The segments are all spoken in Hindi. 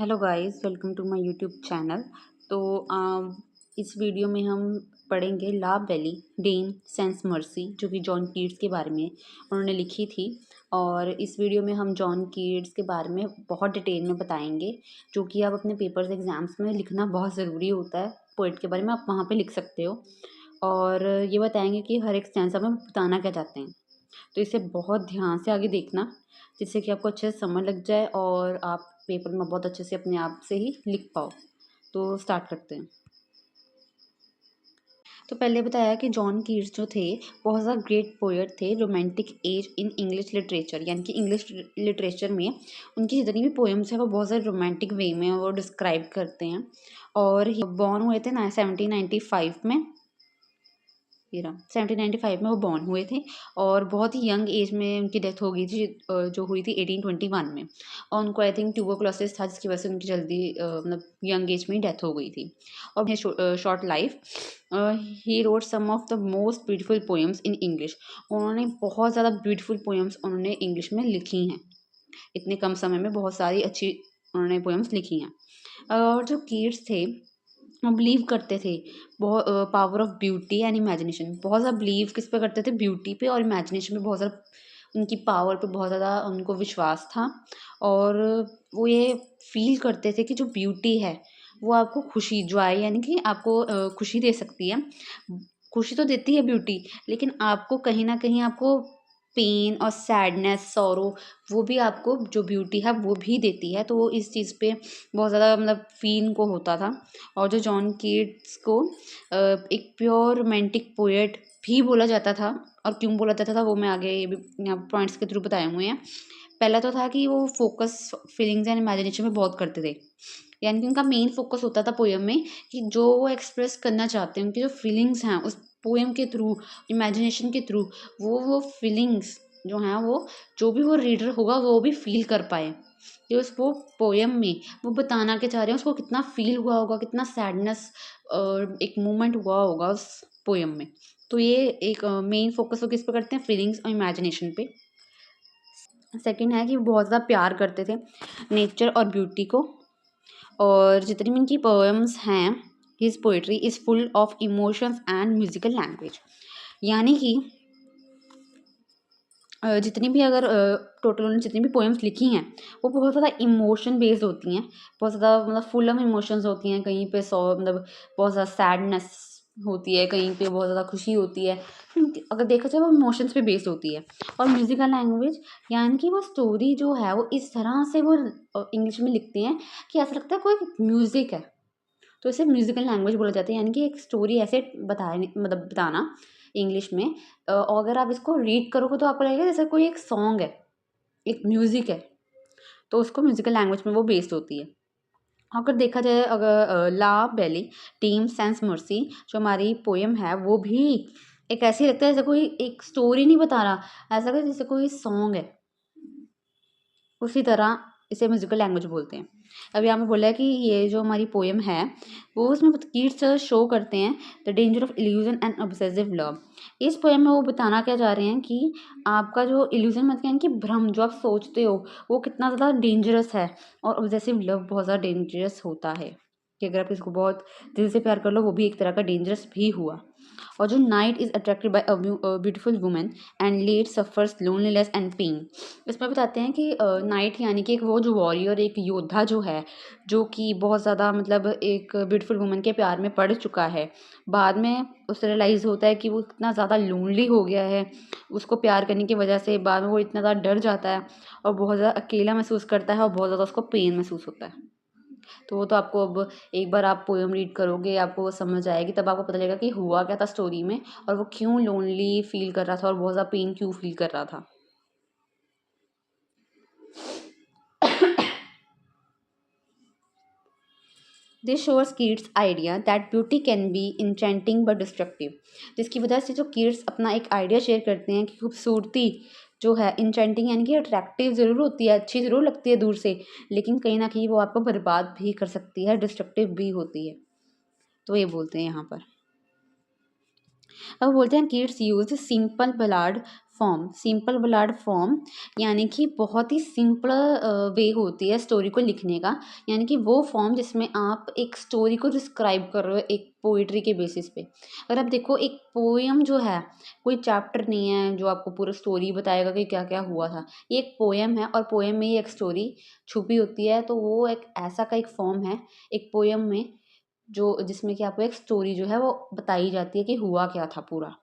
Hello guys, welcome to my YouTube channel. तो इस वीडियो में हम पढ़ेंगे La Belle Dame sans Merci, जो कि जॉन कीट्स के बारे में उन्होंने लिखी थी। और इस वीडियो में हम जॉन कीट्स के बारे में बहुत डिटेल में बताएंगे, जो कि आप अपने पेपर्स एग्जाम्स में लिखना बहुत ज़रूरी होता है। पोइट के बारे में आप वहाँ पे लिख सकते हो, और ये बताएंगे कि हर एक स्टैंजा में बताना क्या चाहते हैं। तो इसे बहुत ध्यान से आगे देखना, जिससे कि आपको अच्छे से समझ लग जाए और आप पेपर में बहुत अच्छे से अपने आप से ही लिख पाओ। तो स्टार्ट करते हैं। तो पहले बताया कि जॉन कीट्स जो थे, बहुत ज़्यादा ग्रेट पोएट थे। Romantic age in English literature, यानी कि इंग्लिश लिटरेचर में उनकी जितनी भी पोएम्स हैं वो बहुत ज़्यादा रोमांटिक वे में वो डिस्क्राइब करते हैं। और बॉर्न हुए थे 1795 में, 1795 में वो बॉर्न हुए थे। और बहुत ही यंग एज में उनकी डेथ हो गई थी, जो हुई थी 1821 में। और उनको आई थिंक ट्यूबरक्लोसिस था, जिसकी वजह से उनकी जल्दी मतलब यंग एज में ही डेथ हो गई थी। और short life, he wrote some of the most beautiful poems in English. उन्होंने बहुत ज़्यादा ब्यूटीफुल पोएम्स उन्होंने इंग्लिश में लिखी हैं। इतने कम समय में बहुत सारी अच्छी उन्होंने पोएम्स लिखी हैं। और जो कीट्स थे, वो बिलीव करते थे बहुत power of beauty and imagination. बहुत ज़्यादा बिलीव किस पे करते थे? ब्यूटी पे और इमेजिनेशन पे। बहुत ज़्यादा उनकी पावर पे बहुत ज़्यादा उनको विश्वास था। और वो ये फील करते थे कि जो ब्यूटी है वो आपको खुशी, जॉय, यानी कि आपको खुशी दे सकती है। खुशी तो देती है ब्यूटी, लेकिन आपको कहीं ना कहीं आपको पेन और सैडनेस, सॉरो, वो भी आपको जो ब्यूटी है वो भी देती है। तो वो इस चीज़ पे बहुत ज़्यादा मतलब फील को होता था। और जो जॉन कीट्स को एक प्योर रोमांटिक पोएट भी बोला जाता था। और क्यों बोला जाता था वो मैं आगे ये भी यहाँ पॉइंट्स के थ्रू बताए हुए हैं। पहला तो था कि वो फोकस फीलिंग्स एंड इमेजिनेशन में बहुत करते थे। यानी कि उनका मेन फोकस होता था पोएम में कि जो वो एक्सप्रेस करना चाहते हैं, उनकी जो फीलिंग्स हैं उस पोएम के थ्रू, इमेजिनेशन के थ्रू, वो फीलिंग्स जो हैं वो, जो भी वो रीडर होगा वो भी फील कर पाए कि उस वो पोएम में वो बताना क्या चाह रहे हैं, उसको कितना फील हुआ होगा, कितना सैडनेस एक मोमेंट हुआ होगा उस पोएम में। तो ये एक मेन फोकस वो किस पे करते हैं? फीलिंग्स और इमेजिनेशन पे। सेकंड है कि वो बहुत ज़्यादा प्यार करते थे नेचर और ब्यूटी को। और जितनी भी इनकी पोएम्स हैं, his poetry is full of emotions and musical language. यानी कि जितनी भी अगर टोटल उन्होंने जितनी भी पोएम्स लिखी हैं वो बहुत ज़्यादा इमोशन बेस्ड होती हैं। बहुत ज़्यादा मतलब फुल ऑफ इमोशंस होती हैं। कहीं पे मतलब बहुत ज़्यादा सैडनेस होती है, कहीं पे बहुत ज़्यादा खुशी होती है। अगर देखा जाए वो इमोशंस पे बेस्ड होती है। और म्यूजिकल लैंग्वेज, यानी कि वो स्टोरी जो है वो इस तरह से वो इंग्लिश में लिखते हैं कि ऐसा लगता है कोई म्यूज़िक है। तो इसे म्यूजिकल लैंग्वेज बोला जाता है। यानी कि एक स्टोरी ऐसे बताए, मतलब बताना इंग्लिश में। और अगर आप इसको रीड करोगे तो आपको लगेगा जैसे कोई एक सॉन्ग है, एक म्यूजिक है। तो उसको म्यूजिकल लैंग्वेज में वो बेस्ड होती है। अगर देखा जाए, अगर ला बेली टीम सेंस मर्सी जो हमारी पोएम है वो भी एक ऐसी लगता है जैसे कोई एक स्टोरी नहीं बता रहा, ऐसा लगता है जैसे कोई सॉन्ग है। उसी तरह इसे म्यूजिकल लैंग्वेज बोलते हैं। अब यहाँ पे बोला है कि ये जो हमारी पोएम है वो उसमें कीट्स शो करते हैं the danger of illusion and obsessive love. इस पोएम में वो बताना क्या चाह रहे हैं कि आपका जो इल्यूजन मतलब यानी कि भ्रम, जो आप सोचते हो वो कितना ज़्यादा डेंजरस है। और ऑब्सेसिव लव बहुत ज़्यादा डेंजरस होता है, कि अगर आप इसको बहुत दिल से प्यार कर लो वो भी एक तरह का डेंजरस भी हुआ। और जो knight is attracted by a beautiful women and late suffers loneliness and pain. इसमें बताते हैं कि नाइट यानी कि एक वो जो वॉरियर, एक योद्धा जो है, जो कि बहुत ज़्यादा मतलब एक ब्यूटीफुल वुमन के प्यार में पड़ चुका है। बाद में उसे रियलाइज़ होता है कि वो इतना ज़्यादा लोनली हो गया है उसको प्यार करने की वजह से। बाद में वो इतना ज़्यादा डर जाता है और बहुत ज़्यादा अकेला महसूस करता है और बहुत ज़्यादा उसको पेन महसूस होता है। तो वो तो आपको अब एक बार आप पोएम रीड करोगे आपको वो समझ आएगी, तब आपको पता लगेगा कि हुआ क्या था स्टोरी में और वो क्यों लोनली फील कर रहा था और बहुत ज़्यादा पेन क्यों फील कर रहा था। This shores Keats idea that beauty can be enchanting but destructive. जिसकी वजह से जो कीट्स अपना एक आइडिया शेयर करते हैं कि खूबसूरती जो है इंचेंटिंग यानी कि अट्रैक्टिव ज़रूर होती है, अच्छी ज़रूर लगती है दूर से, लेकिन कहीं ना कहीं वो आपको बर्बाद भी कर सकती है, डिस्ट्रक्टिव भी होती है। तो ये बोलते हैं यहाँ पर। अब बोलते हैं किड्स यूज सिंपल बलाड फॉर्म, यानी कि बहुत ही सिंपल वे होती है स्टोरी को लिखने का, यानी कि वो फॉर्म जिसमें आप एक स्टोरी को डिस्क्राइब कर रहे हो एक पोइट्री के बेसिस पे। अगर आप देखो एक पोएम जो है, कोई चैप्टर नहीं है जो आपको पूरा स्टोरी बताएगा कि क्या क्या हुआ था, ये एक पोएम है और पोएम में ही एक स्टोरी छुपी होती है, तो वो एक ऐसा का एक फॉर्म है एक पोएम में, जो जिसमें कि आपको एक स्टोरी जो है वो बताई जाती है कि हुआ क्या था पूरा,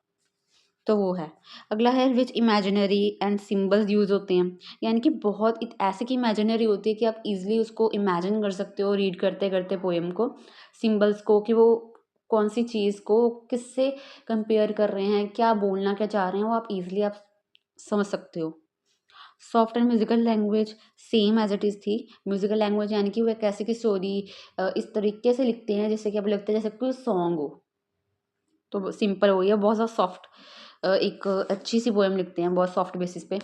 तो वो है। अगला है विच इमेजिनरी एंड सिम्बल्स यूज होते हैं, यानी कि बहुत ऐसे की इमेजिनरी होती है कि आप इजीली उसको इमेजिन कर सकते हो रीड करते करते पोएम को, सिम्बल्स को कि वो कौन सी चीज़ को किससे कंपेयर कर रहे हैं, क्या बोलना क्या चाह रहे हैं, वो आप इजीली आप समझ सकते हो। Soft and musical language same as it is थी। म्यूजिकल लैंग्वेज यानी कि वो एक ऐसे की स्टोरी इस तरीके से लिखते हैं जैसे कि आप लगता है जैसे कोई सॉन्ग हो, तो सिंपल हो गया, बहुत ज़्यादा सॉफ्ट एक अच्छी सी पोएम लिखते हैं बहुत सॉफ्ट बेसिस पे,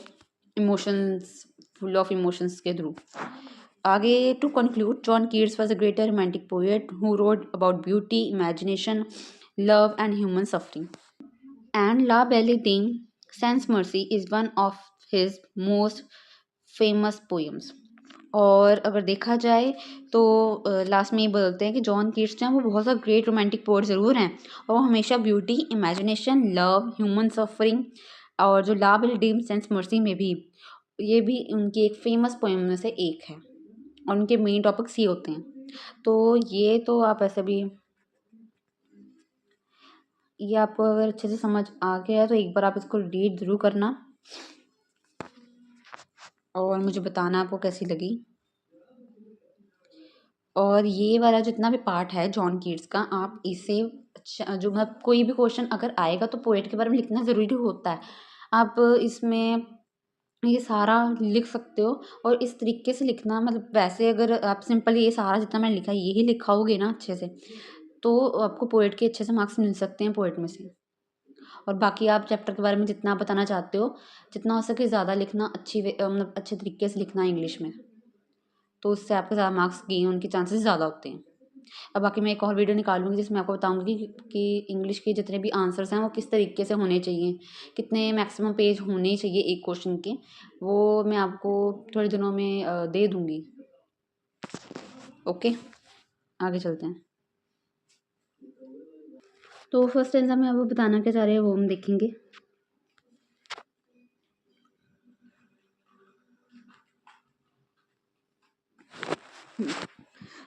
इमोशंस फुल ऑफ इमोशंस के थ्रू। आगे to conclude, John Keats was a greater romantic poet who wrote about beauty, imagination, love and human suffering, and La Belle Dame sans Merci is one of his most famous poems. और अगर देखा जाए तो लास्ट में ये बोलते हैं कि जॉन कीट्स जो हैं वो बहुत ज़्यादा ग्रेट रोमांटिक पोएट ज़रूर हैं, और वो हमेशा beauty, imagination, love, human suffering और जो ला विल डीम सेंस मर्सी में भी, ये भी उनकी एक फेमस पोएम में से एक है, और उनके मेन टॉपिक्स ये होते हैं। तो ये तो आप ऐसे भी, ये आपको अगर अच्छे से समझ आ गया है तो एक बार आप इसको रीड ज़रूर करना और मुझे बताना आपको कैसी लगी। और ये वाला जितना भी पार्ट है जॉन कीट्स का, आप इसे अच्छा जो मतलब कोई भी क्वेश्चन अगर आएगा तो पोएट के बारे में लिखना ज़रूरी होता है। आप इसमें ये सारा लिख सकते हो, और इस तरीके से लिखना मतलब वैसे अगर आप सिंपल ये सारा जितना मैंने लिखा है यही लिखाओगे ना अच्छे से, तो आपको पोएट के अच्छे से मार्क्स मिल सकते हैं पोएट में से। और बाकी आप चैप्टर के बारे में जितना बताना चाहते हो, जितना हो सके ज़्यादा लिखना, मतलब अच्छे तरीके से लिखना इंग्लिश में, तो उससे आपके ज़्यादा मार्क्स गेन होने के चांसेस ज़्यादा होते हैं। अब बाकी मैं एक और वीडियो निकालूंगी जिसमें आपको बताऊंगी कि इंग्लिश के जितने भी आंसर्स हैं वो किस तरीके से होने चाहिए, कितने मैक्सिमम पेज होने चाहिए एक क्वेश्चन के, वो मैं आपको थोड़े दिनों में दे दूंगी। ओके, आगे चलते हैं। तो फर्स्ट स्टेंजा में आपको बताना क्या चाह रहे हैं वो हम देखेंगे।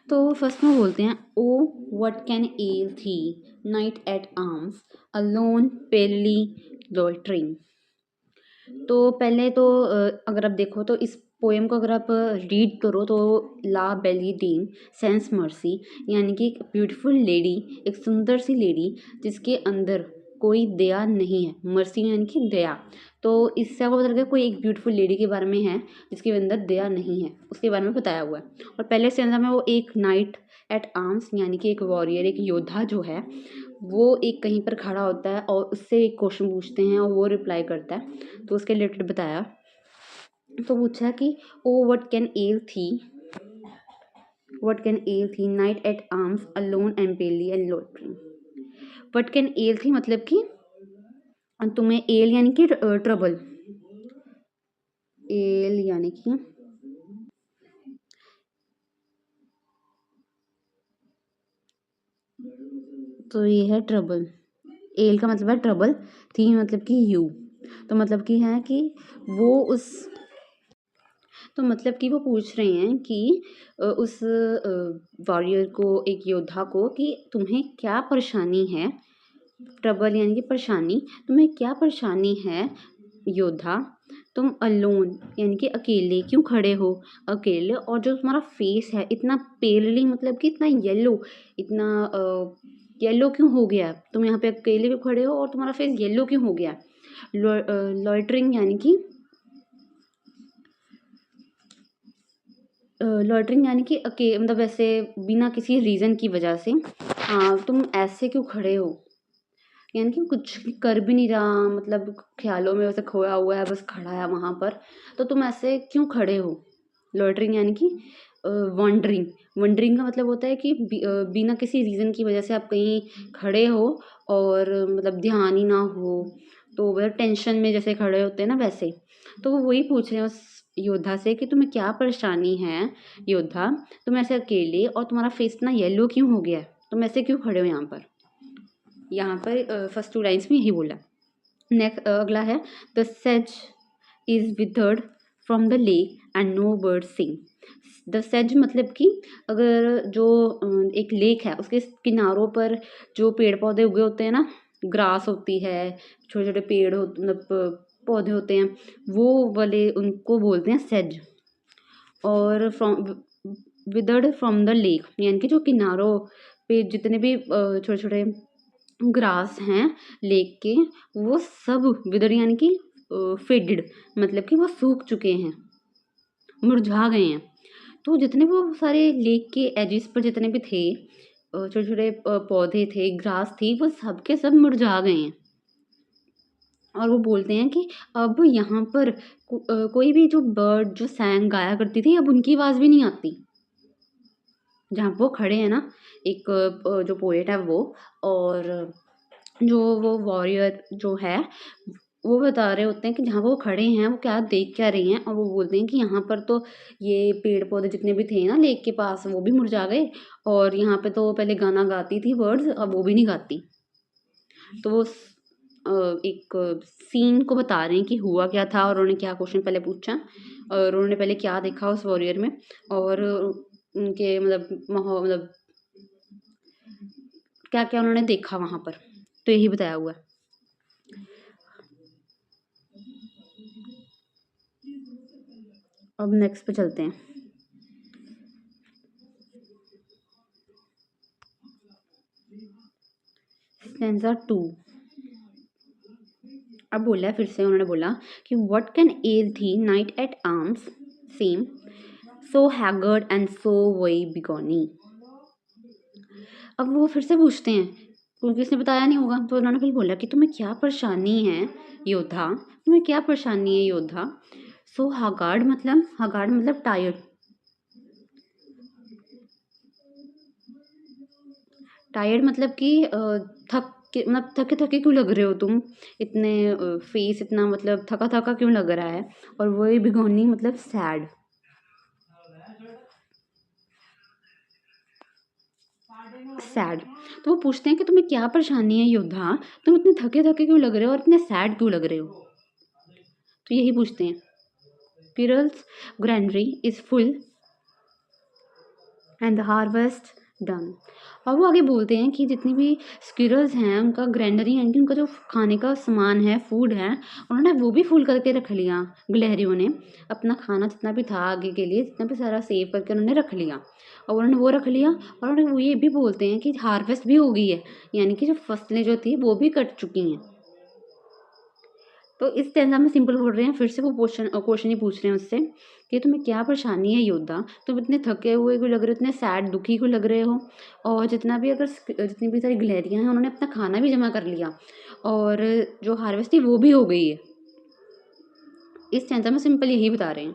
तो फर्स्ट में बोलते हैं, ओ what can ail thee knight at arms alone पेली लोटरिंग। तो पहले तो अगर आप देखो तो इस पोएम को अगर आप रीड करो तो ला बेली डीम सेंस मर्सी, यानी कि एक ब्यूटीफुल लेडी, एक सुंदर सी लेडी जिसके अंदर कोई दया नहीं है, मर्सी यानी कि दया, तो इससे आपको पता लगा कोई एक ब्यूटीफुल लेडी के बारे में है जिसके अंदर दया नहीं है, उसके बारे में बताया हुआ है। और पहले स्टेंजा में वो एक नाइट एट आर्म्स यानी कि एक वॉरियर, एक योद्धा जो है वो एक कहीं पर खड़ा होता है और उससे एक क्वेश्चन पूछते हैं और वो रिप्लाई करता है, तो उसके रिलेटेड बताया। तो पूछा कि O what can ail thee knight at arms alone and palely and loitering. What can ail thee मतलब कि तुम्हें, एल यानी कि ट्रबल, एल यानी कि तो ये है ट्रबल, एल का मतलब है ट्रबल, थी मतलब कि यू, तो मतलब कि है कि वो उस, तो मतलब कि वो पूछ रहे हैं कि उस वॉरियर को, एक योद्धा को, कि तुम्हें क्या परेशानी है, ट्रबल यानी कि परेशानी, तुम्हें क्या परेशानी है योद्धा, तुम अलोन यानी कि अकेले क्यों खड़े हो, अकेले, और जो तुम्हारा फेस है इतना पेलली मतलब कि इतना येलो, इतना येलो क्यों हो गया, तुम यहाँ पे अकेले क्यों खड़े हो और तुम्हारा फेस येलो क्यों हो गया। लॉइटरिंग यानी कि लॉटरिंग यानी कि मतलब ऐसे बिना किसी रीज़न की वजह से, हाँ तुम ऐसे क्यों खड़े हो, यानी कि कुछ कर भी नहीं रहा, मतलब ख्यालों में वैसे खोया हुआ है, बस खड़ा है वहाँ पर, तो तुम ऐसे क्यों खड़े हो। लॉटरिंग यानी कि वॉन्डरिंग। वॉन्डरिंग का मतलब होता है कि बिना किसी रीज़न की वजह से आप कहीं खड़े हो और मतलब ध्यान ही ना हो, तो वह टेंशन में जैसे खड़े होते हैं ना वैसे। तो वो वही पूछ रहे हैं उस योद्धा से कि तुम्हें क्या परेशानी है योद्धा, तुम ऐसे अकेले और तुम्हारा फेस इतना येलो क्यों हो गया है, तुम ऐसे क्यों खड़े हो यहाँ पर। यहाँ पर फर्स्ट 2 लाइन्स में यही बोला। नेक्स्ट अगला है द सेज is withered from the lake and no bird sing. The सेज मतलब कि अगर जो एक लेक है उसके किनारों पर जो पेड़ पौधे उगे होते हैं ना, ग्रास होती है, छोटे छोटे पेड़ हो मतलब पौधे होते हैं, वो वाले उनको बोलते हैं सेज। और from withered from the lake यानी कि जो किनारों पे जितने भी छोटे छोटे ग्रास हैं लेक के, वो सब विदर्ड यानी कि फेडेड मतलब कि वो सूख चुके हैं, मुरझा गए हैं। तो जितने वो सारे लेक के एजिस पर जितने भी थे छोटे छोटे पौधे थे, ग्रास थी, वो सब के सब मुरझा गए हैं। और वो बोलते हैं कि अब यहाँ पर कोई भी जो बर्ड जो सैंग गाया करती थी, अब उनकी आवाज़ भी नहीं आती। जहाँ वो खड़े हैं ना, एक जो पोएट है वो, और जो वो वॉरियर जो है, वो बता रहे होते हैं कि जहाँ वो खड़े हैं वो क्या देख क्या रही हैं, और वो बोलते हैं कि यहाँ पर तो ये पेड़ पौधे जितने भी थे ना लेक के पास, वो भी मुरझा गए, और यहाँ पे तो पहले गाना गाती थी बर्ड्स, अब वो भी नहीं गाती। तो वो एक सीन को बता रहे हैं कि हुआ क्या था, और उन्होंने क्या क्वेश्चन पहले पूछा, और उन्होंने पहले क्या देखा उस वॉरियर में, और उनके मतलब क्या क्या उन्होंने देखा वहाँ पर, तो यही बताया हुआ है। अब नेक्स्ट पे चलते हैं। स्टेंजा 2। अब बोला फिर से, उन्होंने बोला कि what can ail thee knight at arms same so haggard and so woebegone. अब वो फिर से पूछते हैं क्योंकि उसने बताया नहीं होगा, तो उन्होंने फिर बोला कि तुम्हें क्या परेशानी है योद्धा, तुम्हें क्या परेशानी है योद्धा। सो हगार्ड मतलब टायर्ड। टायर्ड मतलब कि मतलब थके थके क्यों लग रहे हो तुम, इतने फेस इतना मतलब थका थका क्यों लग रहा है। और वही भिगोनी मतलब सैड। सैड। तो वो पूछते हैं कि तुम्हें क्या परेशानी है योद्धा, तुम इतने थके थके क्यों लग रहे हो और इतने सैड क्यों लग रहे हो। तो यही पूछते हैं। Quirrell's granary is full and the harvest done। और वो आगे बोलते हैं कि जितनी भी स्क्विरल्स हैं उनका ग्रैंडरी यानी कि उनका जो खाने का सामान है, फूड है, उन्होंने वो भी फुल करके रख लिया। गिलहरियों ने अपना खाना जितना भी था आगे के लिए, जितना भी सारा सेव करके उन्होंने रख लिया, और उन्होंने वो रख लिया। और उन्होंने वो ये भी बोलते हैं कि हार्वेस्ट भी हो गई है, यानी कि जो फसलें जो थी वो भी कट चुकी हैं। तो इस स्टैंजा में सिंपल बोल रहे हैं, फिर से वो क्वेश्चन ही पूछ रहे हैं उससे कि तुम्हें क्या परेशानी है योद्धा, तुम इतने थके हुए क्यों लग रहे हो, इतने सैड दुखी क्यों लग रहे हो। और जितनी भी सारी गिलहरियाँ हैं उन्होंने अपना खाना भी जमा कर लिया, और जो हार्वेस्ट थी वो भी हो गई है। इस स्टैंजा में सिंपल यही बता रहे हैं।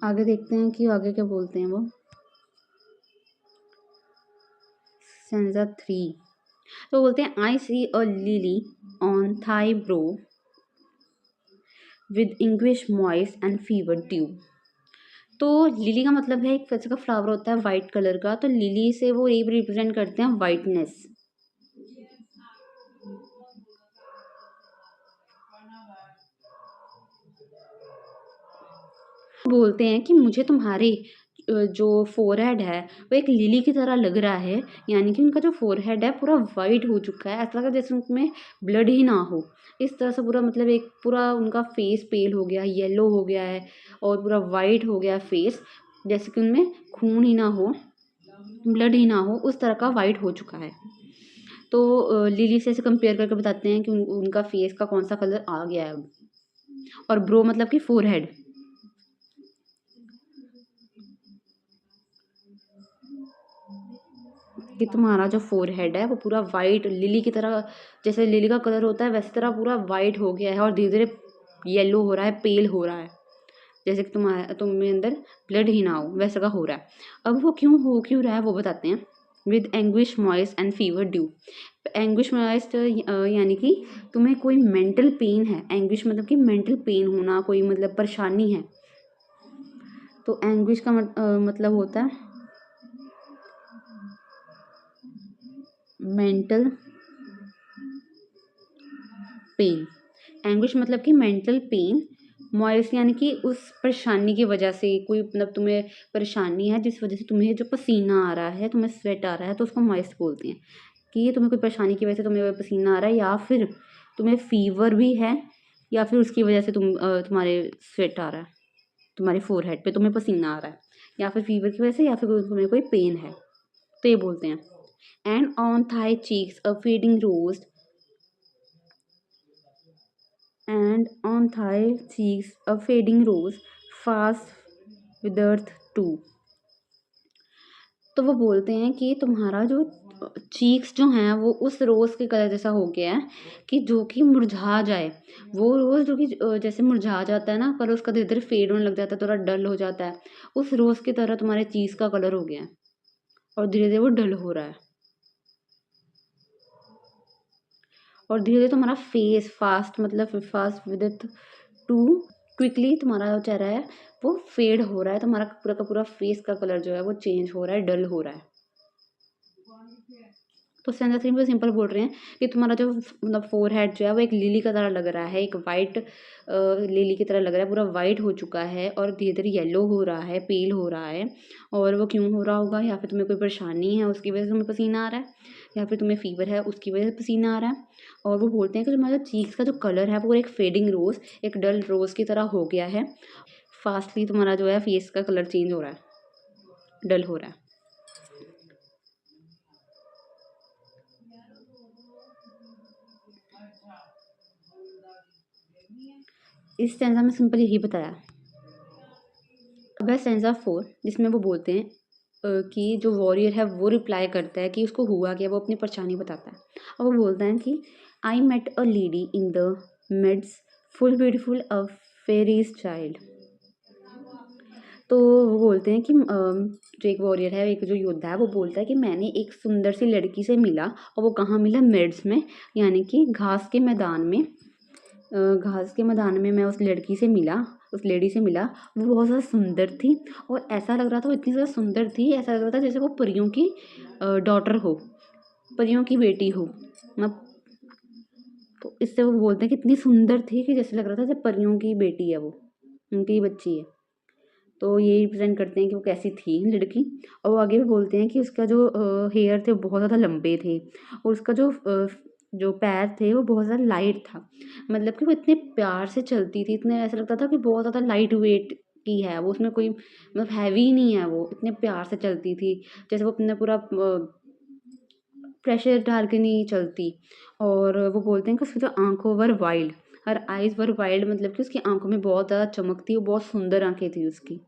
आगे देखते हैं कि आगे क्या बोलते हैं वो। स्टैंजा 3। तो बोलते हैं I see a lily on thy brow with anguish moist and fever dew. तो लिली का मतलब है एक वैसे का फ्लावर होता है वाइट कलर का, तो लिली से वो ये रिप्रेजेंट करते हैं वाइटनेस। बोलते हैं कि मुझे तुम्हारे जो फोरहेड है वो एक लिली की तरह लग रहा है, यानी कि उनका जो फोरहेड है पूरा वाइट हो चुका है, ऐसा लगा जैसे उनमें ब्लड ही ना हो। इस तरह से पूरा मतलब एक पूरा उनका फेस पेल हो गया, येलो हो गया है, और पूरा वाइट हो गया फेस, जैसे कि उनमें खून ही ना हो, ब्लड ही ना हो, उस तरह का वाइट हो चुका है। तो लिली से ऐसे कंपेयर करके बताते हैं कि उनका फेस का कौन सा कलर आ गया है अब। और ब्रो मतलब कि फोरहेड। कि तुम्हारा जो फोरहेड है वो पूरा वाइट लिली की तरह, जैसे लिली का कलर होता है वैसे तरह पूरा वाइट हो गया है, और धीरे धीरे येलो हो रहा है, पेल हो रहा है, जैसे कि तुम्हारे अंदर ब्लड ही ना हो, वैसा का हो रहा है। अब वो क्यों रहा है वो बताते हैं। With anguish moist and fever dew. Anguish moist यानी कि तुम्हें कोई मेंटल पेन है। एंग्विश मतलब कि मेंटल पेन होना, कोई मतलब परेशानी है। तो एंग्विश का मतलब होता है मेंटल पेन। एंग्विश मतलब कि मेंटल पेन। मॉइस यानी कि उस परेशानी की वजह से, कोई मतलब तुम्हें परेशानी है जिस वजह से तुम्हें जो पसीना आ रहा है, तुम्हें स्वेट आ रहा है, तो उसको मॉइस बोलते हैं। कि ये तुम्हें कोई परेशानी की वजह से तुम्हें पसीना आ रहा है, या फिर तुम्हें फीवर भी है, या फिर उसकी वजह से तुम्हारे स्वेट आ रहा है, तुम्हारे फोरहेड पे तुम्हें पसीना आ रहा है, या फिर फीवर की वजह से, या फिर तुम्हें कोई पेन है, तो ये बोलते हैं। And on thy cheeks a fading rose and on thigh cheeks a fading rose fast withered too। तो वो बोलते हैं कि तुम्हारा जो चीक्स जो हैं वो उस रोज़ के कलर जैसा हो गया है कि जो कि मुरझा जाए। वो रोज़ जो कि जैसे मुरझा जाता है ना, कलर उसका धीरे धीरे फेड होने लग जाता है, थोड़ा डल हो जाता है, उस रोज़ की तरह तुम्हारे चीक्स का कलर हो गया है और धीरे धीरे वो डल हो रहा है। और धीरे धीरे तुम्हारा फेस फास्ट मतलब फास्ट विद टू क्विकली तुम्हारा जो चेहरा है वो फेड हो रहा है, तुम्हारा पूरा का पूरा फेस का कलर जो है वो चेंज हो रहा है, डल हो रहा है। तो स्टैंजा 3 में सिंपल बोल रहे हैं कि तुम्हारा जो मतलब फोरहेड जो है वो एक लिली का तरह लग रहा है, एक वाइट लिली की तरह लग रहा है, पूरा वाइट हो चुका है और धीरे धीरे येलो हो रहा है, पेल हो रहा है। और वो क्यों हो रहा होगा, या फिर तुम्हें कोई परेशानी है उसकी वजह से तुम्हें पसीना आ रहा है, या फिर तुम्हें फीवर है उसकी वजह से पसीना आ रहा है। और वो बोलते हैं कि तुम्हारा चीक्स का जो कलर है वो एक फेडिंग रोज़, एक डल रोज़ की तरह हो गया है। फास्टली तुम्हारा जो है फेस का कलर चेंज हो रहा है, डल हो रहा है। इस स्टैंजा में सिंपल यही बताया। अब है स्टैंजा 4 जिसमें वो बोलते हैं कि जो वॉरियर है वो रिप्लाई करता है कि उसको हुआ क्या, वो अपनी परेशानी बताता है। और वो बोलता है कि I met a lady in the meads full beautiful a fairy's child. तो वो बोलते हैं कि जो एक वॉरियर है, एक जो योद्धा है, वो बोलता है कि मैंने एक सुंदर सी लड़की से मिला, और वो कहाँ मिला, मिड्स में, यानी कि घास के मैदान में। घास के मैदान में मैं उस लड़की से मिला, उस लेडी से मिला। वो बहुत ज़्यादा सुंदर थी, और ऐसा लग रहा था वो इतनी ज़्यादा सुंदर थी, ऐसा लग रहा था जैसे वो परियों की डॉटर हो, परियों की बेटी हो। मतलब तो इससे वो बोलते हैं कि इतनी सुंदर थी कि जैसे लग रहा था जैसे परियों की बेटी है वो, उनकी बच्ची है। तो ये रिप्रेजेंट करते हैं कि वो कैसी थी लड़की। और वो आगे भी बोलते हैं कि उसका जो हेयर थे वो बहुत ज़्यादा लंबे थे, और उसका जो पैर थे वो बहुत ज़्यादा लाइट था। मतलब कि वो इतने प्यार से चलती थी, इतने ऐसा लगता था कि बहुत ज़्यादा लाइट वेट की है वो, उसमें कोई मतलब हैवी नहीं है, वो इतने प्यार से चलती थी, जैसे वो अपना पूरा प्रेशर डाल के नहीं चलती। और वो बोलते हैं कि उसकी जो आँखों were wild, her eyes were wild, मतलब कि उसकी आँखों में बहुत ज़्यादा चमक थी, वो बहुत सुंदर आँखें थी उसकी।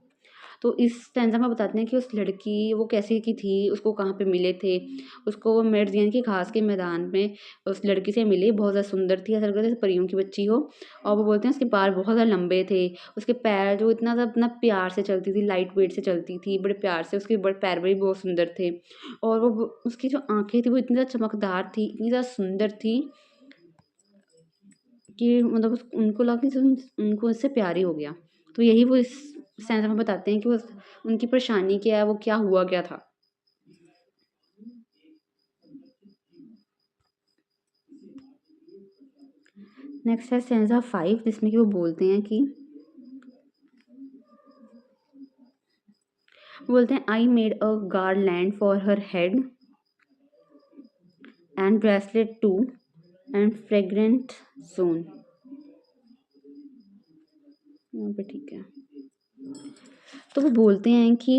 तो इस स्टैंज़ा में बताते हैं कि उस लड़की वो कैसे की थी, उसको कहाँ पे मिले थे। उसको वो मेड्स यानी कि घास के मैदान में उस लड़की से मिले, बहुत ज़्यादा सुंदर थी, ऐसा लग रहा था जैसे परियों की बच्ची हो। और वो बोलते हैं उसके बाल बहुत ज़्यादा लंबे थे, उसके पैर जो इतना ज़्यादा अपना प्यार से चलती थी, लाइट वेट से चलती थी, बड़े प्यार से, उसके बड़े पैर भी बहुत सुंदर थे। और वो उसकी जो आँखें थी वो इतनी ज़्यादा चमकदार थी, इतनी ज़्यादा सुंदर थी कि मतलब उनको लगा कि उनको इससे प्यार ही हो गया। तो यही वो इस स्टैंज़ा में बताते हैं कि वो उनकी परेशानी क्या है, वो क्या हुआ क्या था। नेक्स्ट है स्टैंज़ा 5 जिसमें कि वो बोलते हैं कि I made a garland for her head and bracelet too and fragrant zone. यहाँ पे ठीक है। तो वो बोलते हैं कि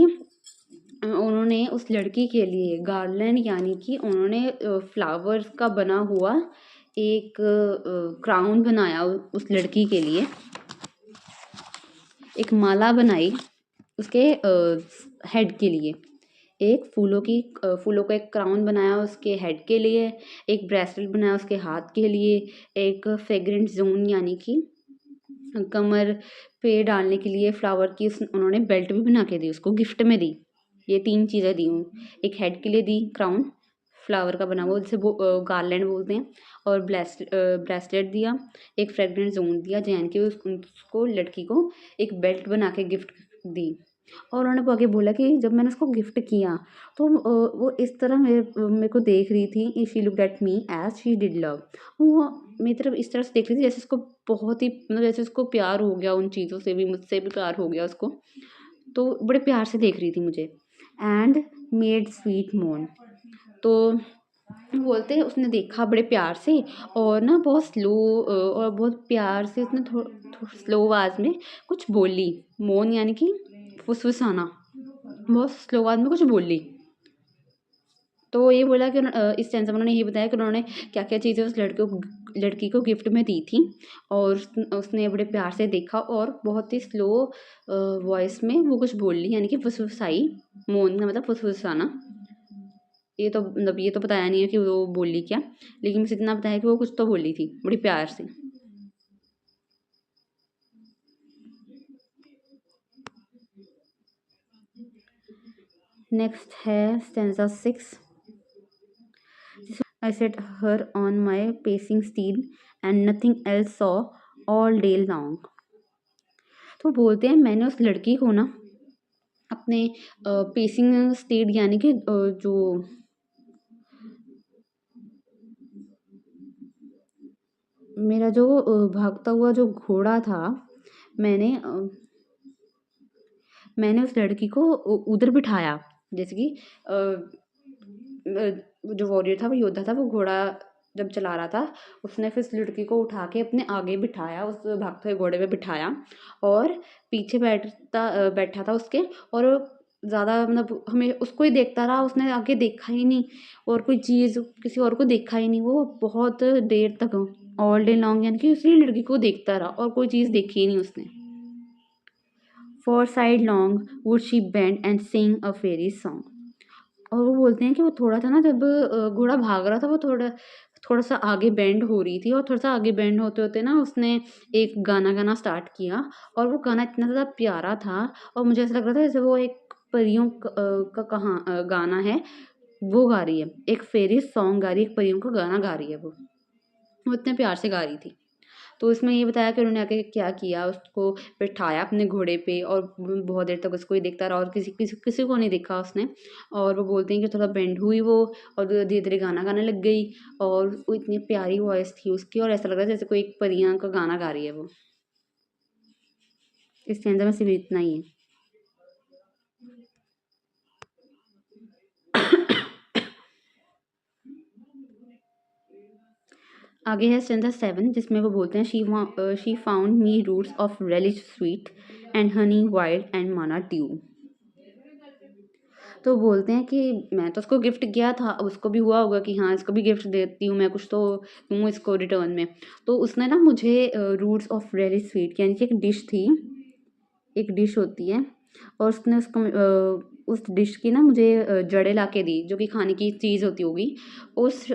उन्होंने उस लड़की के लिए गार्लैंड यानी कि उन्होंने फ्लावर्स का बना हुआ एक क्राउन बनाया उस लड़की के लिए, एक माला बनाई उसके हेड के लिए, एक फूलों का एक क्राउन बनाया उसके हेड के लिए, एक ब्रेसलेट बनाया उसके हाथ के लिए, एक फ्रेग्रेंट जोन यानी कि कमर पे डालने के लिए फ्लावर की उन्होंने बेल्ट भी बना के दी, उसको गिफ्ट में दी। ये 3 चीज़ें दी हूँ, एक हेड के लिए दी क्राउन फ्लावर का बना हुआ जिसे वो गार्लैंड बोलते हैं, और ब्रेसलेट दिया, एक फ्रेगरेंस जोन दिया, जैन की उसको लड़की को एक बेल्ट बना के गिफ्ट दी। और उन्होंने आगे बोला कि जब मैंने उसको गिफ्ट किया तो वो इस तरह मेरे को देख रही थी, she looked at me as she did love. वो मेरी तरफ इस तरह से देख रही थी जैसे उसको बहुत ही मतलब जैसे उसको प्यार हो गया उन चीज़ों से भी, मुझसे भी प्यार हो गया उसको, तो बड़े प्यार से देख रही थी मुझे। एंड मेड स्वीट मोन, तो बोलते हैं उसने देखा बड़े प्यार से, और ना बहुत स्लो और बहुत प्यार से उसने स्लो आवाज़ में कुछ बोली। मोन यानी कि फुसफुसाना, बहुत स्लो आवाज़ में कुछ बोली। तो ये बोला कि इस सेंस में उन्होंने ये बताया कि उन्होंने क्या-क्या चीज़ें उस लड़की को गिफ्ट में दी थी, और उसने बड़े प्यार से देखा और बहुत ही स्लो वॉइस में वो कुछ बोली, यानी कि फुसफुसाई। मौन का मतलब फुसफुसाना। ये तो मतलब ये तो बताया नहीं है कि वो बोली क्या, लेकिन बस इतना बताया कि वो कुछ तो बोली थी बड़ी प्यार से। नेक्स्ट है stanza 6। I set her on my pacing steed and nothing else saw all day long. तो बोलते हैं मैंने उस लड़की को ना अपने पेसिंग स्टीड यानी कि जो मेरा जो भागता हुआ जो घोड़ा था, मैंने मैंने उस लड़की को उधर बिठाया, जैसे कि जो वॉरियर था, वो योद्धा था, वो घोड़ा जब चला रहा था, उसने फिर उस लड़की को उठा के अपने आगे बिठाया, उस भागते हुए घोड़े पे बिठाया, और पीछे बैठा था उसके, और ज़्यादा मतलब हमें उसको ही देखता रहा, उसने आगे देखा ही नहीं, और कोई चीज़ किसी और को देखा ही नहीं। वो बहुत देर तक ऑल डे लॉन्ग यानी कि उसी लड़की को देखता रहा और कोई चीज़ देखी ही नहीं उसने। For sidelong would she bend and sing a fairy song. और वो बोलते हैं कि वो थोड़ा था ना, जब घोड़ा भाग रहा था, वो थोड़ा सा आगे बेंड हो रही थी, और थोड़ा सा आगे बेंड होते होते ना उसने एक गाना गाना स्टार्ट किया, और वो गाना इतना ज़्यादा प्यारा था, और मुझे ऐसा लग रहा था जैसे वो एक परियों का कहाँ गाना है, वो गा रही है, एक फेरी सॉन्ग गा रही है, एक परियों का गाना गा रही है वो इतने प्यार से गा रही थी। तो इसमें ये बताया कि उन्होंने आके क्या किया, उसको बिठाया अपने घोड़े पे, और बहुत देर तक उसको ही देखता रहा, और किसी को नहीं देखा उसने। और वो बोलते हैं कि थोड़ा बेंड हुई वो, और धीरे-धीरे गाना गाने लग गई, और वो इतनी प्यारी वॉइस थी उसकी, और ऐसा लग रहा था जैसे कोई एक परियां का गाना गा रही है वो। इसके अंदर में सिर्फ इतना ही है। आगे है स्टेंजा 7, जिसमें वो बोलते हैं she found me roots of relish sweet and honey wild and manna dew. तो बोलते हैं कि मैं तो उसको गिफ्ट किया था, अब उसको भी हुआ होगा कि हाँ, इसको भी गिफ्ट देती हूँ मैं, कुछ तो दूँ इसको रिटर्न में। तो उसने ना मुझे रूट्स ऑफ रेली स्वीट यानी कि एक डिश थी, एक डिश होती है, और उसने उसको उस डिश की ना मुझे जड़ें ला के दी, जो कि खाने की चीज़ होती होगी। उस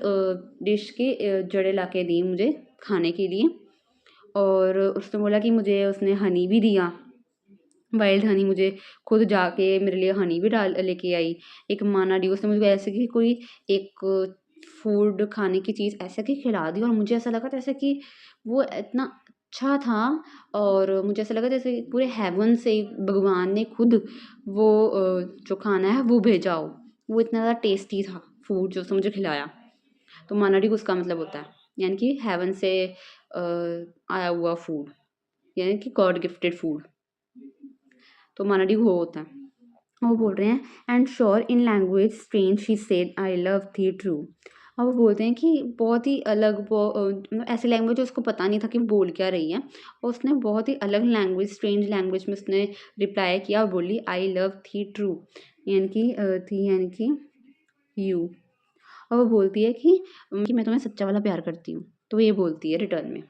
डिश की जड़ें ला के दी मुझे खाने के लिए, और उसने बोला कि मुझे उसने हनी भी दिया, वाइल्ड हनी, मुझे खुद जाके मेरे लिए हनी भी डाल लेके आई। एक माना डी, उसने मुझे ऐसे कि कोई एक फूड खाने की चीज़ ऐसे कि खिला दी, और मुझे ऐसा लगा जैसे कि वो इतना अच्छा था, और मुझे ऐसा लगा जैसे पूरे हेवन से भगवान ने खुद वो जो खाना है वो भेजा हो। वो इतना ज़्यादा टेस्टी था फूड जो उसने मुझे खिलाया। तो माना डी उसका मतलब होता है, यानी कि हेवन से आया हुआ फूड, यानी कि गॉड गिफ्टेड फूड। तो मानाडी वो होता है। वो बोल रहे हैं and sure in language strange she said I love थी ट्रू। और वो बोलते हैं कि बहुत ही अलग मतलब ऐसी लैंग्वेज उसको पता नहीं था कि वो बोल क्या रही है, और उसने बहुत ही अलग लैंग्वेज, स्ट्रेंज लैंग्वेज में उसने रिप्लाई किया और बोली आई लव थी ट्रू, यानी कि थी यानी कि यू। और वो बोलती है कि मैं तुम्हें सच्चा वाला प्यार करती हूँ, तो ये बोलती है रिटर्न में।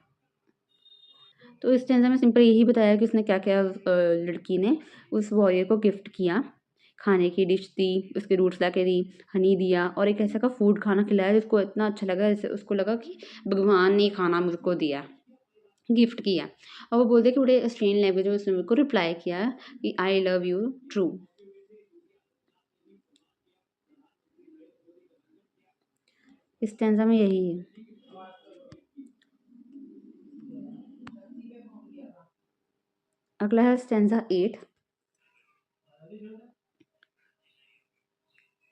तो इस स्टेंजा में सिंपल यही बताया कि उसने क्या-क्या लड़की ने उस वॉरियर को गिफ्ट किया। खाने की डिश दी, उसके रूट्स लाके दी, हनी दिया, और एक ऐसा का फूड खाना खिलाया जिसको इतना अच्छा लगा, जैसे उसको लगा कि भगवान ने ये खाना मुझको दिया। गिफ्ट किया। और वो बोलते हैं कि बड़े स्ट्रेन लैंग्वेज में उसने मेरे को रिप्लाई किया कि आई लव यू ट्रू। इस स्टैंजा में यही है। अगला है स्टैंजा 8।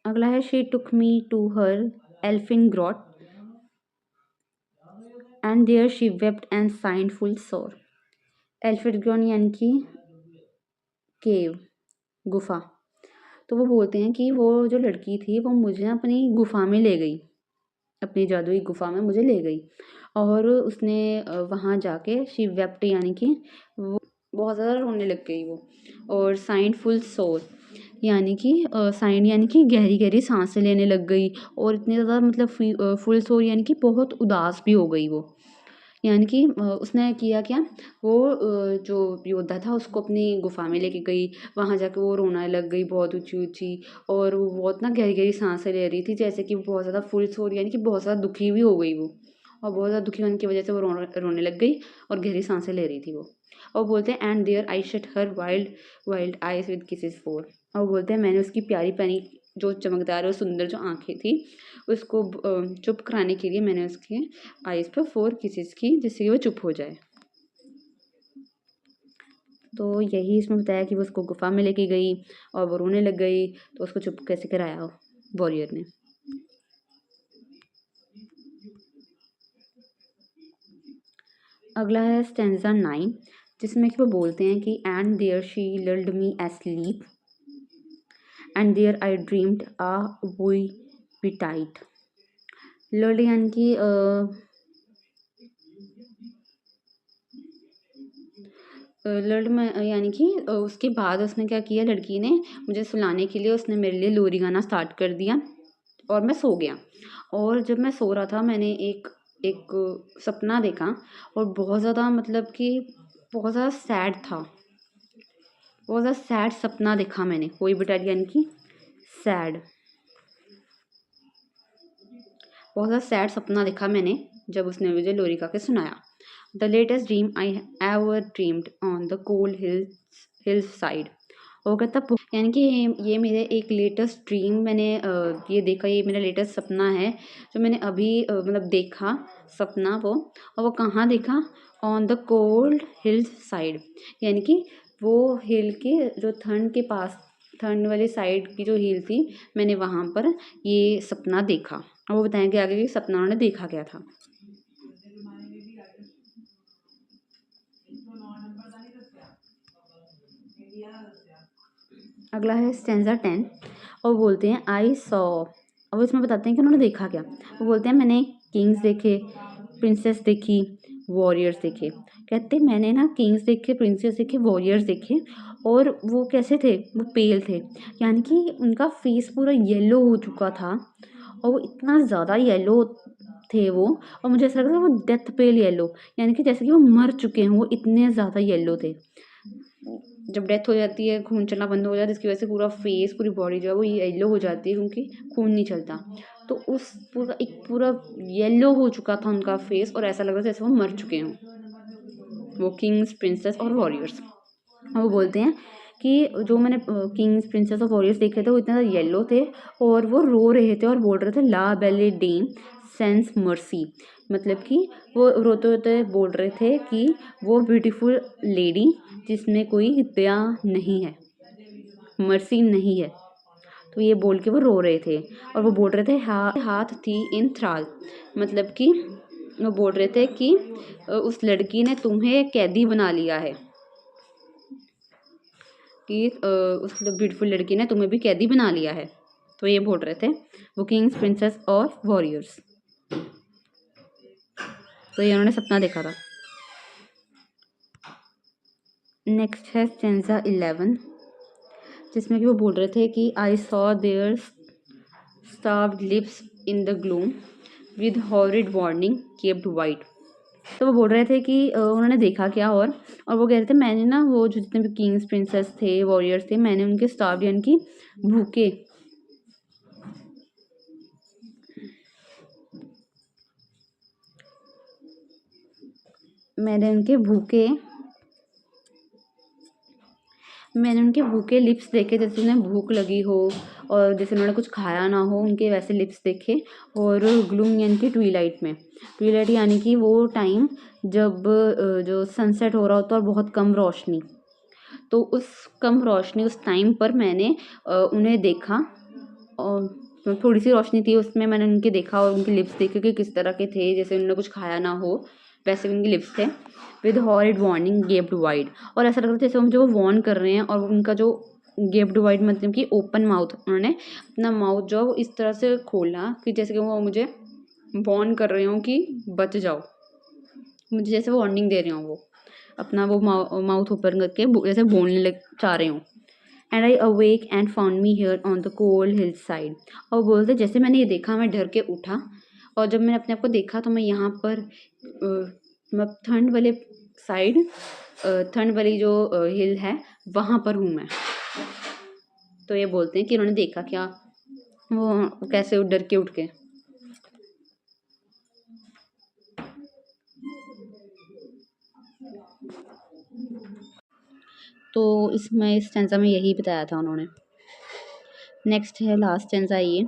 अगला है she took me to her elfin grot and there she wept and sighed full sore. Elfin ग्रॉट यानी कि केव, गुफा। तो वो बोलते हैं कि वो जो लड़की थी वो मुझे अपनी गुफा में ले गई, अपनी जादुई गुफा में मुझे ले गई और उसने वहाँ जाके शी वेप्ट यानी कि वो बहुत ज़्यादा रोने लग गई वो। और साइंड फुल सोर यानी कि साइंड यानी कि गहरी गहरी सांसें लेने लग गई और इतनी ज़्यादा मतलब फुल सोर यानी कि बहुत उदास भी हो गई वो। यानी कि उसने किया क्या, वो जो योद्धा था उसको अपनी गुफा में लेके गई, वहाँ जाके वो रोने लग गई बहुत ऊँची-ऊँची और वो बहुत ना गहरी-गहरी साँसें ले रही थी, जैसे कि बहुत ज़्यादा फुल सो रही यानी कि बहुत ज़्यादा दुखी भी हो गई वो। और बहुत ज़्यादा दुखी होने की वजह से वो रोने लग गई और गहरी साँसें ले रही थी वो। और बोलते हैं and there I shut her wild wild eyes with kisses four. और बोलते हैं मैंने उसकी प्यारी-प्यारी जो चमकदार और सुंदर जो आँखें थी उसको चुप कराने के लिए मैंने उसके आइज़ पे 4 किसेस की जिससे कि वो चुप हो जाए। तो यही इसमें बताया कि वो उसको गुफा में लेके गई और वो रोने लग गई, तो उसको चुप कैसे कराया वॉरियर ने। अगला है स्टैंजा 9 जिसमें कि वो बोलते हैं कि and there she lulled me asleep and there I dreamed ah woe betide. Lulled यानी कि लल्ड में यानी कि उसके बाद उसने क्या किया, लड़की ने मुझे सुलाने के लिए उसने मेरे लिए लोरी गाना स्टार्ट कर दिया और मैं सो गया। और जब मैं सो रहा था मैंने एक एक सपना देखा और बहुत ज़्यादा मतलब कि बहुत ज़्यादा सैड था, बहुत ज़्यादा सैड सपना देखा मैंने, कोई बिटाइट यानी कि सैड, बहुत ज़्यादा सैड सपना देखा मैंने जब उसने मुझे लोरी गा के सुनाया। The latest dream I ever dreamed on the cold hills side. वो कहता यानी कि ये मेरे एक लेटेस्ट ड्रीम मैंने ये देखा, ये मेरा लेटेस्ट सपना है जो मैंने अभी मतलब देखा सपना वो। और वो कहाँ देखा, on the cold hills side यानी कि वो हिल के जो ठंड के पास, ठंड वाली साइड की जो हिल थी मैंने वहाँ पर ये सपना देखा। और वो बताएंगे आगे कि सपना उन्होंने देखा क्या था। अगला है स्टैंजा 10 और बोलते हैं आई सॉ। अब इसमें बताते हैं कि उन्होंने देखा क्या। वो बोलते हैं मैंने किंग्स देखे, प्रिंसेस देखी, वॉरियर्स देखे। कहते मैंने ना किंग्स देखे, प्रिंसेस देखे, वॉरियर्स देखे और वो कैसे थे, वो पेल थे यानी कि उनका फेस पूरा येलो हो चुका था और वो इतना ज़्यादा येलो थे वो। और मुझे ऐसा लग रहा था वो डेथ पेल येलो यानी कि जैसे कि वो मर चुके हैं, वो इतने ज़्यादा येलो थे। जब डेथ हो जाती है खून चलना बंद हो जाता है जिसकी वजह से पूरा फेस पूरी बॉडी जो है वो येलो हो जाती है क्योंकि खून नहीं चलता। तो उस पूरा येलो हो चुका था उनका फेस और ऐसा लग रहा था जैसे वो मर चुके हों, वो किंग्स प्रिंसेस और वॉरियर्स। वो बोलते हैं कि जो मैंने किंग्स प्रिंसेस और वॉरियर्स देखे थे वो इतना येलो थे और वो रो रहे थे और बोल रहे थे ला बेले डेम सेंस मर्सी। मतलब कि वो रोते रोते बोल रहे थे कि वो ब्यूटीफुल लेडी जिसमें कोई दया नहीं है, मर्सी नहीं है। तो ये बोल के वो रो रहे थे और वो बोल रहे थे हाथ थी इन थ्राल। मतलब कि वो बोल रहे थे कि उस लड़की ने तुम्हें कैदी बना लिया है, कि उस ब्यूटीफुल लड़की ने तुम्हें भी कैदी बना लिया है। तो ये बोल रहे थे वो किंग्स प्रिंसेस और वॉरियर्स। तो ये उन्होंने सपना देखा था। नेक्स्ट है स्टेंजा 11 जिसमें कि वो बोल रहे थे कि I saw their starved lips in the gloom with horrid warning gaped wide. तो वो बोल रहे थे कि उन्होंने देखा क्या और वो कह रहे थे मैंने ना वो जो जितने भी किंग्स प्रिंसेस थे वॉरियर्स थे मैंने उनके स्टार्व्ड यानी कि भूखे मैंने उनके भूखे लिप्स देखे, जैसे उन्हें भूख लगी हो और जैसे उन्होंने कुछ खाया ना हो, उनके वैसे लिप्स देखे। और ग्लूम यानी कि ट्विलाइट यानी कि वो टाइम जब जो सनसेट हो रहा होता है और बहुत कम रोशनी, तो उस कम रोशनी उस टाइम पर मैंने उन्हें देखा। और थोड़ी सी रोशनी थी उसमें, मैंने उनके देखा और उनके लिप्स देखे कि किस तरह के थे, जैसे उन्होंने कुछ खाया ना हो वैसे उनके लिप्स थे। With horrid warning gaped wide, और ऐसा लग रहा था जैसे मुझे वो वार्न कर रहे हैं। और उनका जो गेप्ड वाइड मतलब कि ओपन माउथ, उन्होंने अपना माउथ जो इस तरह से खोला कि जैसे कि वो मुझे वार्न कर रहे हों कि बच जाओ, मुझे जैसे वो वार्निंग दे रहे हों, वो अपना वो माउथ ओपन करके जैसे बोलने लग चाह रहे हों। And I awake and found me here on the cold hill side, और बोलते जैसे मैंने ये देखा मैं डर के उठा, और जब मैंने अपने आप को देखा तो मैं यहाँ पर मतलब ठंड वाले साइड, ठंड वाली जो हिल है वहाँ पर हूँ मैं। तो ये बोलते हैं कि उन्होंने देखा क्या, वो कैसे डर के उठ के। तो इसमें इस स्टैंजा में यही बताया था उन्होंने। नेक्स्ट है लास्ट स्टैंजा ये,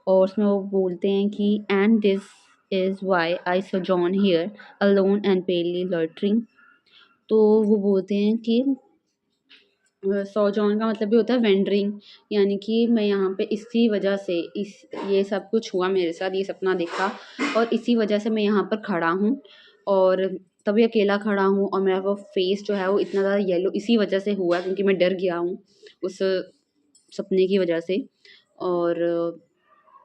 और उसमें वो बोलते हैं कि and this is why I sojourn here alone and palely loitering. तो वो बोलते हैं कि सोजॉर्न का मतलब भी होता है वेंडरिंग, यानी कि मैं यहाँ पे इसी वजह से ये सब कुछ हुआ मेरे साथ, ये सपना देखा और इसी वजह से मैं यहाँ पर खड़ा हूँ, और तभी अकेला खड़ा हूँ, और मेरा वो फेस जो है वो इतना ज़्यादा येलो इसी वजह से हुआ क्योंकि मैं डर गया हूँ उस सपने की वजह से। और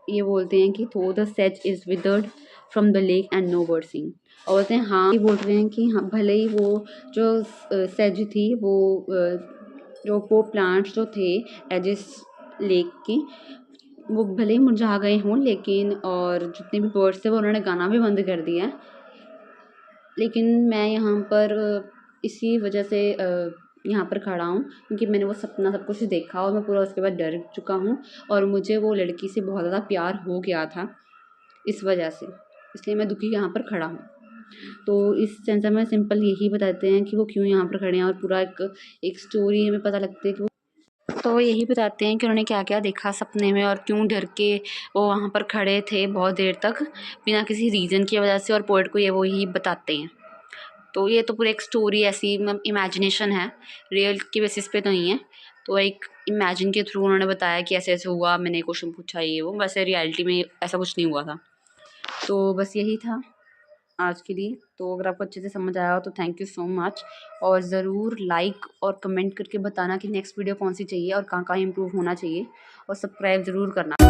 ये बोलते हैं कि थो द सेज is withered from the lake and no bird sing. और बोलते हैं हाँ, ये बोल रहे हैं कि हाँ भले ही वो जो सेज थी जो वो प्लांट्स जो थे एजिस लेक की, वो भले ही मुरझा गए हों, लेकिन और जितने भी बर्ड्स थे वो उन्होंने गाना भी बंद कर दिया है, लेकिन मैं यहाँ पर इसी वजह से यहाँ पर खड़ा हूँ क्योंकि मैंने वो सपना सब कुछ देखा और मैं पूरा उसके बाद डर चुका हूँ, और मुझे वो लड़की से बहुत ज़्यादा प्यार हो गया था इस वजह से, इसलिए मैं दुखी यहाँ पर खड़ा हूँ। तो इस सेंस में सिंपल यही बताते हैं कि वो क्यों यहाँ पर खड़े हैं, और पूरा एक स्टोरी हमें पता लगती है कि तो यही बताते हैं कि उन्होंने क्या क्या देखा सपने में और क्यों डर के वो वहाँ पर खड़े थे बहुत देर तक बिना किसी रीज़न की वजह से, और पोएट को ये वो ही बताते हैं। तो ये तो पूरी एक स्टोरी ऐसी मतलब इमेजिनेशन है, रियल के बेसिस पे तो नहीं है। तो एक इमेजिन के थ्रू उन्होंने बताया कि ऐसे ऐसे हुआ, मैंने क्वेश्चन पूछा ये वो, वैसे रियलिटी में ऐसा कुछ नहीं हुआ था। तो बस यही था आज के लिए। तो अगर आपको अच्छे से समझ आया हो तो थैंक यू सो मच, और ज़रूर लाइक और कमेंट करके बताना कि नेक्स्ट वीडियो कौन सी चाहिए और कहाँ कहाँ इम्प्रूव होना चाहिए, और सब्सक्राइब ज़रूर करना।